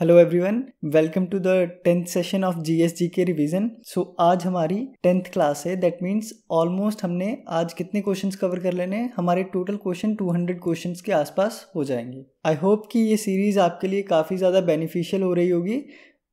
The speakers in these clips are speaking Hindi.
Hello everyone, welcome to the 10th session of GSGK revision. So आज हमारी 10th क्लास है। दैट मीन्स ऑलमोस्ट हमने आज कितने क्वेश्चंस कवर कर लेने हैं, हमारे टोटल क्वेश्चन 200 क्वेश्चंस के आसपास हो जाएंगे। आई होप कि ये सीरीज़ आपके लिए काफ़ी ज़्यादा बेनिफिशियल हो रही होगी।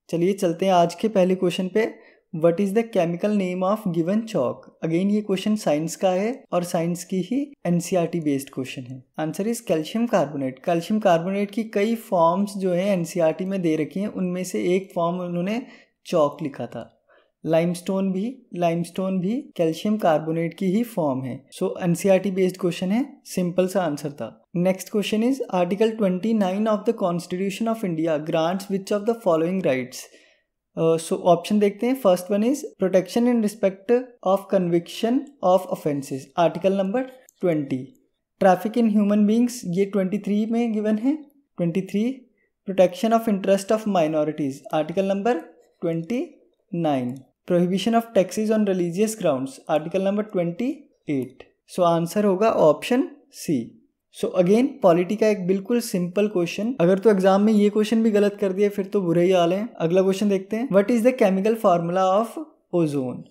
चलिए चलते हैं आज के पहले क्वेश्चन पे। What is the chemical name of given Chowk. Again ये क्वेश्चन साइंस का है और साइंस की ही NCERT बेस्ड क्वेश्चन है। Answer is calcium carbonate. Calcium carbonate की कई फॉर्म्स जो है NCERT में दे रखी हैं, उनमें से एक फॉर्म उन्होंने चौक लिखा था। लाइमस्टोन भी कैल्शियम कार्बोनेट की ही फॉर्म है। सो NCERT बेस्ड क्वेश्चन है, सिंपल सा आंसर था। Next question is article 29 of the constitution of India grants which of the following rights. So option देखते हैं। First one is protection in respect of conviction of offences, article number 20। Traffic in human beings, ये 23 में गिवन है। 23 protection of interest of minorities, article number 29। Prohibition of taxes on religious grounds, article number 28। So answer होगा option C. So again polity का एक बिल्कुल सिंपल क्वेश्चन। अगर तो एग्जाम में ये क्वेश्चन भी गलत कर दिया फिर तो बुरे ही हाल है। अगला क्वेश्चन देखते हैं। What is the chemical formula of ozone.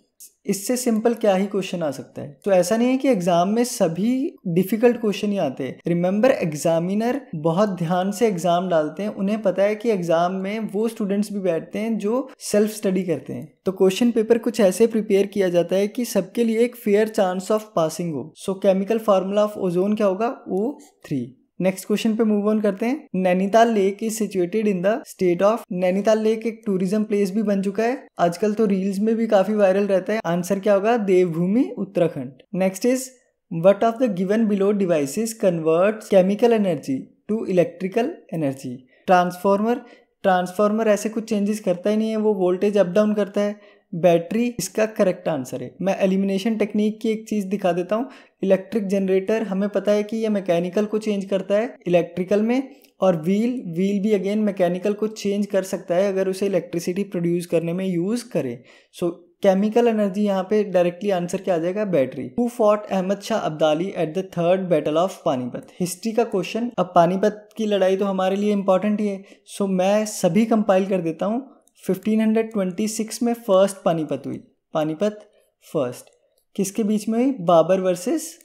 इससे सिंपल क्या ही क्वेश्चन आ सकता है। तो ऐसा नहीं है कि एग्जाम में सभी डिफिकल्ट क्वेश्चन ही आते हैं। रिमेंबर, एग्जामिनर बहुत ध्यान से एग्जाम डालते हैं। उन्हें पता है कि एग्जाम में वो स्टूडेंट्स भी बैठते हैं जो सेल्फ स्टडी करते हैं। तो क्वेश्चन पेपर कुछ ऐसे प्रिपेयर किया जाता है कि सबके लिए एक फेयर चांस ऑफ पासिंग हो। सो केमिकल फार्मूला ऑफ ओजोन क्या होगा? O3। नेक्स्ट क्वेश्चन पे मूव ऑन करते हैं। Nainital lake is situated in the state of. Nainital lake एक टूरिज्म प्लेस भी बन चुका है, आजकल तो रील्स में भी काफी वायरल रहता है। आंसर क्या होगा? Devbhoomi, Uttarakhand. Next is what of the given below devices converts chemical energy to electrical energy. Transformer ऐसे कुछ चेंजेस करता ही नहीं है, वो वोल्टेज अप डाउन करता है। बैटरी इसका करेक्ट आंसर है। मैं एलिमिनेशन टेक्निक की एक चीज़ दिखा देता हूँ। इलेक्ट्रिक जनरेटर हमें पता है कि ये मैकेनिकल को चेंज करता है इलेक्ट्रिकल में, और व्हील भी अगेन मैकेनिकल को चेंज कर सकता है अगर उसे इलेक्ट्रिसिटी प्रोड्यूस करने में यूज़ करे। सो केमिकल एनर्जी यहाँ पे डायरेक्टली आंसर क्या आ जाएगा? Battery. Who fought Ahmad Shah Abdali at the third battle of Panipat. History का क्वेश्चन। अब पानीपत की लड़ाई तो हमारे लिए इंपॉर्टेंट ही है, सो मैं सभी कंपाइल कर देता हूँ। 1526 में फर्स्ट पानीपत हुई। पानीपत फर्स्ट किसके बीच में हुई? बाबर वर्सेस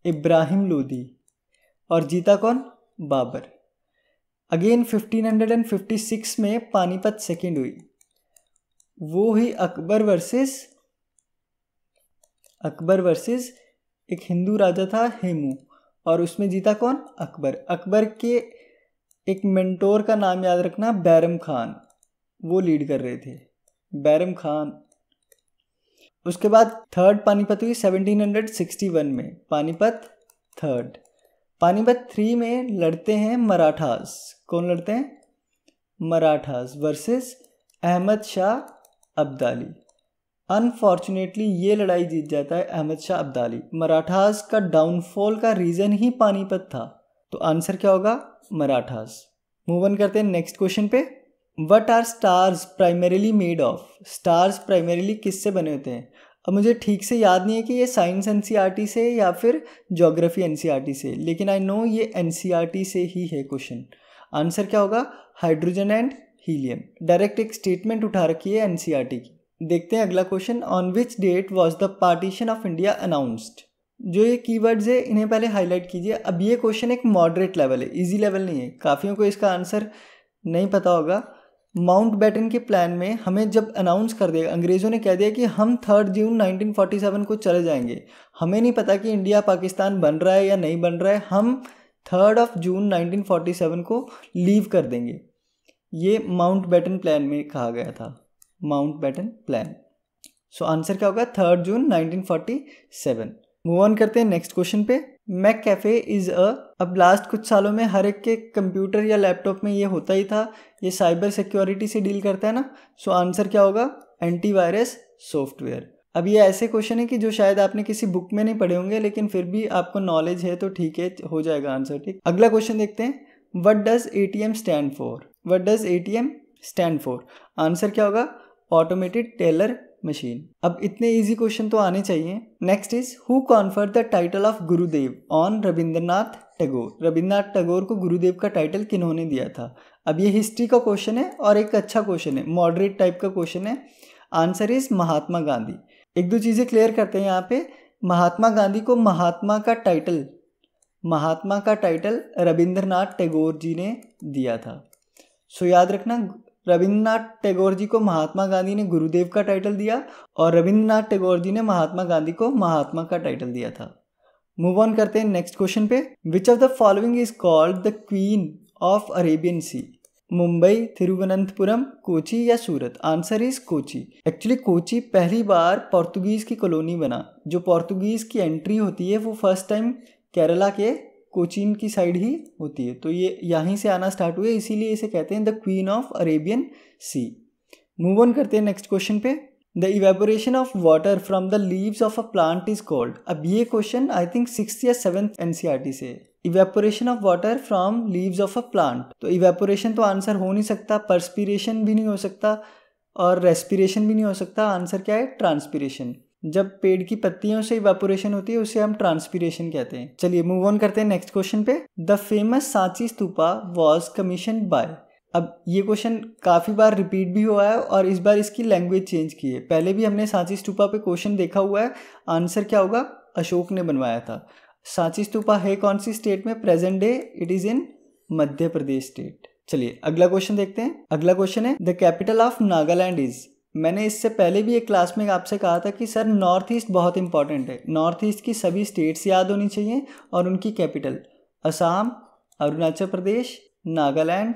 इब्राहिम लोदी। और जीता कौन? बाबर। अगेन 1556 में पानीपत सेकेंड हुई, वो हुई अकबर वर्सेस एक हिंदू राजा था हेमू, और उसमें जीता कौन? अकबर। अकबर के एक मेंटोर का नाम याद रखना, बैरम खान, वो लीड कर रहे थे, बैरम खान। उसके बाद थर्ड पानीपत हुई 1761 में, पानीपत थर्ड। पानीपत 3 में लड़ते हैं मराठास। कौन लड़ते हैं? मराठास वर्सेस अहमद शाह अब्दाली। अनफॉर्चुनेटली ये लड़ाई जीत जाता है अहमद शाह अब्दाली। मराठास का डाउनफॉल का रीजन ही पानीपत था, तो आंसर क्या होगा? मराठास। मूव ऑन करते हैं नेक्स्ट क्वेश्चन पे। What are stars primarily made of. Stars primarily किससे बने होते हैं? अब मुझे ठीक से याद नहीं है कि ये साइंस NCERT से या फिर ज्योग्राफी NCERT से, लेकिन आई नो ये NCERT से ही है क्वेश्चन। आंसर क्या होगा? Hydrogen and helium. डायरेक्ट एक स्टेटमेंट उठा रखी है NCERT की। देखते हैं अगला question. On which date was the partition of India announced. जो ये कीवर्ड्स है इन्हें पहले हाईलाइट कीजिए। अब ये क्वेश्चन एक मॉडरेट लेवल है, इजी लेवल नहीं है। काफ़ियों को इसका आंसर नहीं पता होगा। माउंटबेटन के प्लान में हमें जब अनाउंस कर दिया, अंग्रेज़ों ने कह दिया कि हम 3 जून 1947 को चले जाएंगे। हमें नहीं पता कि इंडिया पाकिस्तान बन रहा है या नहीं बन रहा है, हम 3 जून 1947 को लीव कर देंगे। ये माउंटबेटन प्लान में कहा गया था, माउंटबेटन प्लान। सो आंसर क्या होगा? 3 जून 1947। मूव ऑन करते हैं नेक्स्ट क्वेश्चन पे। मैक कैफे इज अब लास्ट कुछ सालों में हर एक के कंप्यूटर या लैपटॉप में ये होता ही था, ये साइबर सिक्योरिटी से डील करता है ना। सो आंसर क्या होगा? Antivirus software. अब ये ऐसे क्वेश्चन है कि जो शायद आपने किसी बुक में नहीं पढ़े होंगे, लेकिन फिर भी आपको नॉलेज है तो ठीक है, हो जाएगा आंसर ठीक। अगला क्वेश्चन देखते हैं। What does ATM stand for. What does ATM stand for. Answer क्या होगा? Automated teller machine. अब इतने इजी क्वेश्चन तो आने चाहिए। Next is who conferred the title of Gurudev on Rabindranath Tagore. Rabindranath Tagore को गुरुदेव का टाइटल किन्होंने दिया था? अब ये हिस्ट्री का क्वेश्चन है और एक अच्छा क्वेश्चन है, मॉडरेट टाइप का क्वेश्चन है। Answer is Mahatma Gandhi. एक दो चीज़ें क्लियर करते हैं यहाँ पे। महात्मा गांधी को महात्मा का टाइटल रविंद्रनाथ टैगोर जी ने दिया था। सो याद रखना, रविंद्रनाथ टैगोर जी को महात्मा गांधी ने गुरुदेव का टाइटल दिया और रविंद्रनाथ टैगोर जी ने महात्मा गांधी को महात्मा का टाइटल दिया था। मूव ऑन करते हैं नेक्स्ट क्वेश्चन पे। Which of the following is called the queen of Arabian sea? Mumbai, Thiruvananthapuram, Kochi या Surat? Answer is Kochi. Actually Kochi पहली बार पोर्तुगीज की कॉलोनी बना। जो पोर्तुगीज की एंट्री होती है वो फर्स्ट टाइम केरला के कोचीन की साइड ही होती है, तो ये यहीं से आना स्टार्ट हुए, इसीलिए इसे कहते हैं the queen of Arabian sea. Move on करते हैं नेक्स्ट क्वेश्चन पे। The evaporation of water from the leaves of a plant is called. अब ये क्वेश्चन आई थिंक 6th या 7th NCERT से। Evaporation of water from leaves of a plant, तो इवेपोरेशन तो आंसर हो नहीं सकता, पर्सपिरेशन भी नहीं हो सकता और रेस्पिरेशन भी नहीं हो सकता। आंसर क्या है? ट्रांसपिरेशन। जब पेड़ की पत्तियों से इवेपोरेशन होती है उसे हम ट्रांसपिरेशन कहते हैं। चलिए मूव ऑन करते हैं नेक्स्ट क्वेश्चन पे। The famous Sanchi stupa was commissioned by. अब ये क्वेश्चन काफ़ी बार रिपीट भी हुआ है और इस बार इसकी लैंग्वेज चेंज की है। पहले भी हमने सांची स्तूपा पे क्वेश्चन देखा हुआ है। आंसर क्या होगा? अशोक ने बनवाया था। सांची स्तूपा है कौन सी स्टेट में? Present day it is in Madhya Pradesh state. चलिए अगला क्वेश्चन देखते हैं। अगला क्वेश्चन है the capital of Nagaland is. मैंने इससे पहले भी एक क्लास में आपसे कहा था कि सर नॉर्थ ईस्ट बहुत इंपॉर्टेंट है। नॉर्थ ईस्ट की सभी स्टेट्स याद होनी चाहिए और उनकी कैपिटल। असम, अरुणाचल प्रदेश, नागालैंड,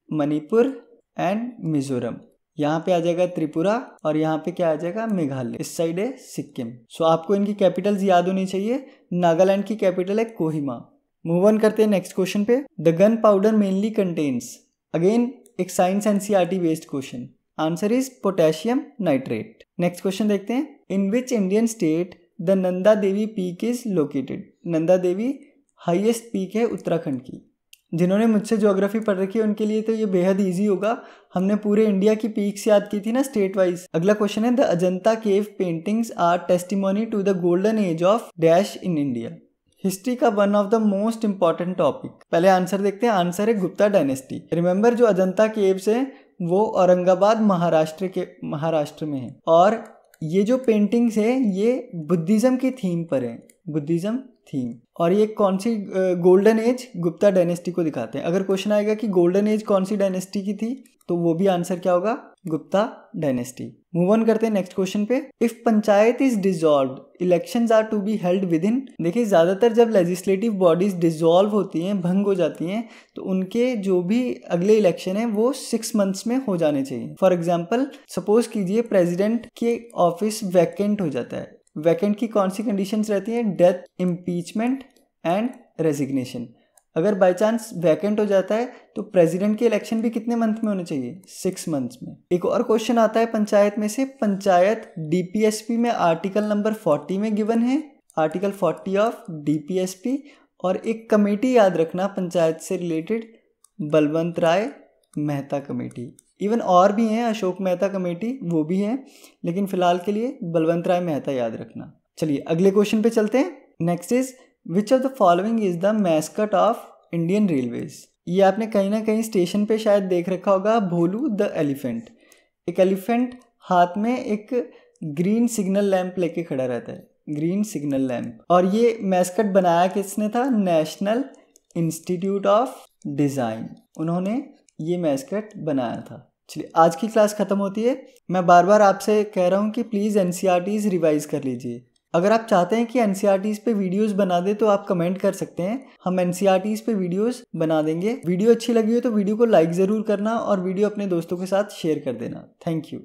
मणिपुर एंड मिजोरम। यहाँ पे आ जाएगा त्रिपुरा और यहाँ पे क्या आ जाएगा? मेघालय। इस साइड है सिक्किम। सो आपको इनकी कैपिटल्स याद होनी चाहिए। नागालैंड की कैपिटल है कोहिमा। मूव ऑन करते हैं नेक्स्ट क्वेश्चन पे। The gun powder mainly contains. Again एक science NCERT based question. Answer is potassium nitrate. Next question देखते हैं। In which Indian state the Nanda Devi peak is located. Nanda Devi highest peak है उत्तराखंड की। जिन्होंने मुझसे ज्योग्राफी पढ़ रखी है उनके लिए तो ये बेहद इजी होगा। हमने पूरे इंडिया की पीक्स याद की थी ना स्टेट वाइज। अगला क्वेश्चन है the Ajanta cave paintings are testimony to the golden age of dash in India. History का one of the most important topic. पहले आंसर देखते हैं। आंसर है गुप्ता डायनेस्टी। रिमेंबर जो अजंता केव्स है वो औरंगाबाद महाराष्ट्र में है और ये जो पेंटिंग्स है ये बुद्धिज्म की थीम पर है। Buddhism theme. और ये कौन सी गोल्डन एज? गुप्ता डायनेस्टी को दिखाते हैं। अगर क्वेश्चन आएगा कि गोल्डन एज कौन सी डायनेस्टी की थी तो वो भी आंसर क्या होगा? गुप्ता डायनेस्टी। मूव ऑन करते हैं नेक्स्ट क्वेश्चन पे। If panchayat is dissolved elections are to be held within. देखिए ज़्यादातर जब लेजिस्लेटिव बॉडीज डिसॉल्व होती हैं, भंग हो जाती हैं, तो उनके जो भी अगले इलेक्शन है वो 6 months में हो जाने चाहिए। फॉर एग्जाम्पल सपोज कीजिए प्रेसिडेंट के ऑफिस वैकेंट हो जाता है। वैकेंट की कौन सी कंडीशंस रहती हैं? Death, impeachment and resignation. अगर बाय चांस वैकेंट हो जाता है तो प्रेसिडेंट के इलेक्शन भी कितने मंथ में होने चाहिए? 6 months में। एक और क्वेश्चन आता है पंचायत में से। पंचायत DPSP में आर्टिकल नंबर 40 में गिवन है, आर्टिकल 40 ऑफ DPSP। और एक कमेटी याद रखना पंचायत से रिलेटेड, बलवंत राय मेहता कमेटी। इवन और भी हैं, अशोक मेहता कमेटी वो भी है, लेकिन फिलहाल के लिए बलवंत राय मेहता याद रखना। चलिए अगले क्वेश्चन पे चलते हैं। Next is which of the following is the mascot of Indian railways. ये आपने कहीं ना कहीं स्टेशन पे शायद देख रखा होगा, भोलू द एलिफेंट। एक एलिफेंट हाथ में एक ग्रीन सिग्नल लैंप लेके खड़ा रहता है, ग्रीन सिग्नल लैंप। और ये मैस्कट बनाया किसने था? नेशनल इंस्टीट्यूट ऑफ डिज़ाइन, उन्होंने ये मैस्कट बनाया था। चलिए आज की क्लास ख़त्म होती है। मैं बार बार आपसे कह रहा हूँ कि प्लीज़ NCERTs रिवाइज कर लीजिए। अगर आप चाहते हैं कि NCERTs पे वीडियोस बना दे तो आप कमेंट कर सकते हैं, हम NCERTs पे वीडियोस बना देंगे। वीडियो अच्छी लगी हो तो वीडियो को लाइक ज़रूर करना और वीडियो अपने दोस्तों के साथ शेयर कर देना। Thank you.